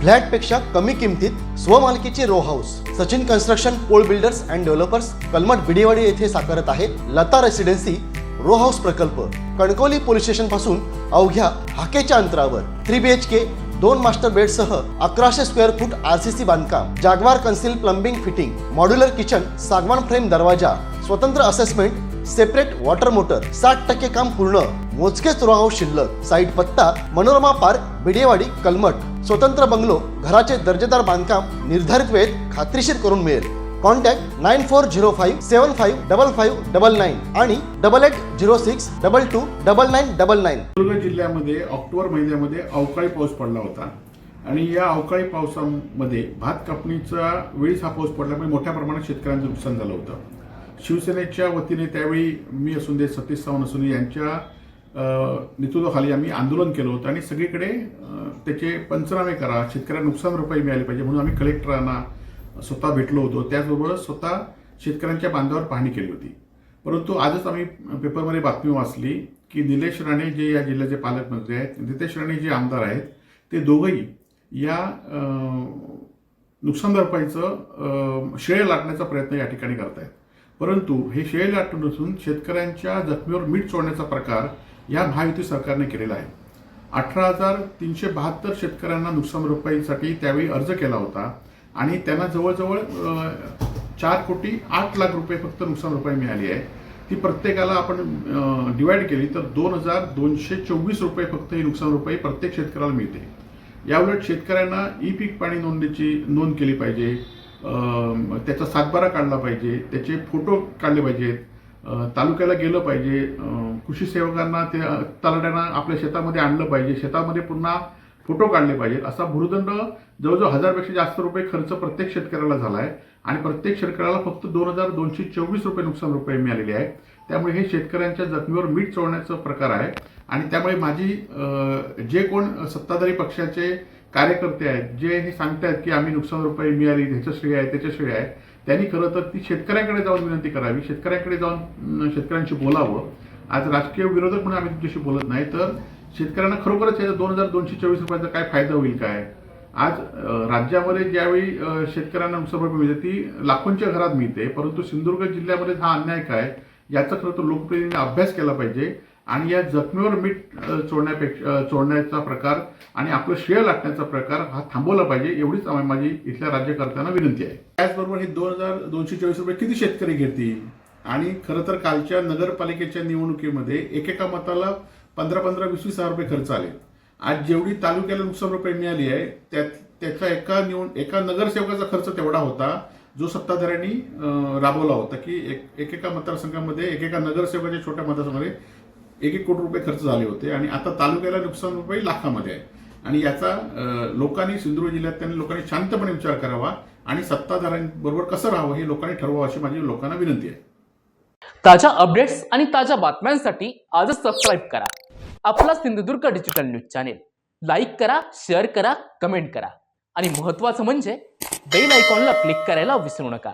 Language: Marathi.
फ्लॅटपेक्षा कमी किमतीत स्वमालकीचे row house Sachin construction Pol builders and developers Kalmath Bidewadi येथे साकारत आहे लता रेसिडेन्सी रो हाऊस प्रकल्प। कणकवली पोलीस स्टेशन पासून अवघ्या हाकेच्या अंतरावर 3 BHK 2 मास्टर बेड सह 1100 स्क्वेअर फूट RCC बांधकाम, जागवार concealed plumbing fitting, modular kitchen, सागवान फ्रेम दरवाजा, स्वतंत्र असेसमेंट, सेपरेट वॉटर मोटर, 60% काम पूर्ण, मोजकेच रो हाऊस शिल्लक। साईट पत्ता मनोरमा पार्क बिडेवाडी कलमठ। स्वतंत्र बंगलो, घराचे दर्जेदार बांधकाम निर्धारित वेळेत खात्रीशीर करून मिळेल। कॉन्टॅक्ट 9405755599 आणि 8806229999। सिंधुदुर्ग जिल्ह्यामध्ये ऑक्टोबर महिन्यामध्ये अवकाळी पाऊस पडला होता आणि या अवकाळी पावसामध्ये भात कापणीचा वेळीच हा पाऊस पडल्यामुळे मोठ्या प्रमाणात शेतकऱ्यांचं नुकसान झालं होतं। शिवसेनेच्या वतीने त्यावेळी मी असून दे सतीश सावंत असून यांच्या नेतृत्वाखाली आम्ही आंदोलन केलं होतं आणि सगळीकडे त्याचे पंचनामे करा, शेतकऱ्यांना नुकसान भरपाई मिळाली पाहिजे म्हणून आम्ही कलेक्टरांना स्वतः भेटलो होतो। त्याचबरोबर स्वतः शेतकऱ्यांच्या बांधावर पाहणी केली होती। परंतु आजच आम्ही पेपरमध्ये बातमी वाचली की निलेश राणे जे या जिल्ह्याचे पालकमंत्री आहेत, नितेश राणे जे आमदार आहेत, ते दोघंही या नुकसान भरपाईचं श्रेय लाटण्याचा प्रयत्न या ठिकाणी करत आहेत। परंतु हे श्रेय लाटून नसून शेतकऱ्यांच्या जखमीवर मीठ चोळण्याचा प्रकार या महायुती सरकारने केलेला आहे। 18,372 शेतकऱ्यांना नुकसान भरपाईसाठी त्यावेळी अर्ज केला होता आणि त्यांना जवळजवळ 4,08,00,000 रुपये फक्त नुकसान भरपाई मिळाली आहे। ती प्रत्येकाला आपण डिवाइड केली तर 2,224 रुपये फक्त ही नुकसान भरपाई प्रत्येक शेतकऱ्याला मिळते। याउलट शेतकऱ्यांना ई पीक पाणी नोंदणीची नोंद केली पाहिजे, त्याचा सातबारा काढला पाहिजे, त्याचे फोटो काढले पाहिजेत, तालुक्याला गेलं पाहिजे, कृषी सेवकांना ते तलाट्यांना आपल्या शेतामध्ये आणलं पाहिजे, शेतामध्ये पुन्हा फोटो काढले पाहिजेत। असा भूर्दंड जवळजवळ 1000पेक्षा जास्त रुपये खर्च प्रत्येक शेतकऱ्याला झाला आहे आणि प्रत्येक शेतकऱ्याला फक्त 2,224 रुपये नुकसान भरपाई मिळालेली आहे। त्यामुळे हे शेतकऱ्यांच्या जखमीवर मीठ चोळण्याचा प्रकार आहे आणि त्यामुळे माझी जे कोण सत्ताधारी पक्षाचे कार्यकर्ते आहेत जे हे सांगतायत की आम्ही नुकसान भरपाई मिळाली ह्याचं श्रेय आहे त्याचं श्रेय आहे, त्यांनी खरं तर ती शेतकऱ्यांकडे जाऊन विनंती करावी, शेतकऱ्यांकडे जाऊन शेतकऱ्यांशी बोलावं। आज राजकीय विरोधक म्हणून आम्ही तुमच्याशी बोलत नाही, तर शेतकऱ्यांना खरोखरच याचा 2,224 रुपयाचा काय फायदा होईल काय? आज राज्यामध्ये ज्यावेळी शेतकऱ्यांना नुकसान भरपाई मिळते ती लाखोंच्या घरात मिळते, परंतु सिंधुदुर्ग जिल्ह्यामध्ये हा अन्याय काय याचा खरं तर लोकप्रतिनिधींनी अभ्यास केला पाहिजे आणि या जखमीवर मीठ चोळण्याचा प्रकार आणि आपलं श्रेय लाटण्याचा प्रकार हा थांबवला पाहिजे, एवढीच माझी इथल्या राज्यकर्त्यांना विनंती आहे। त्याचबरोबर हे 2,224 रुपये किती शेतकरी घेतील? आणि खरं तर कालच्या नगरपालिकेच्या निवडणुकीमध्ये एकेका मताला 15-15, 20-20 हजार रुपये खर्च आले। आज जेवढी तालुक्याला नुकसान भरपाई मिळाली आहे त्याचा एका नगरसेवकाचा खर्च तेवढा होता जो सत्ताधाऱ्यांनी राबवला होता की एकेका मतदारसंघामध्ये एकेका नगरसेवकाच्या छोट्या मतदारसंघामध्ये 1-1 कोटी रुपये खर्च झाले होते आणि आता तालुक्याला नुकसान भरपाई लाखामध्ये आहे। आणि याचा लोकांनी सिंधुदुर्ग जिल्ह्यात लोकांनी शांतपणे विचार करावा आणि सत्ताधाऱ्यांबरोबर कसं राहावं हे लोकांनी ठरवावं अशी माझी लोकांना विनंती आहे। ताज्या अपडेट्स आणि ताज्या बातम्यांसाठी आजच सबस्क्राईब करा आपला Sindhudurg digital news channel. Like करा, शेअर करा, कमेंट करा आणि महत्त्वाचं म्हणजे बेल आयकॉनला क्लिक करायला विसरू नका।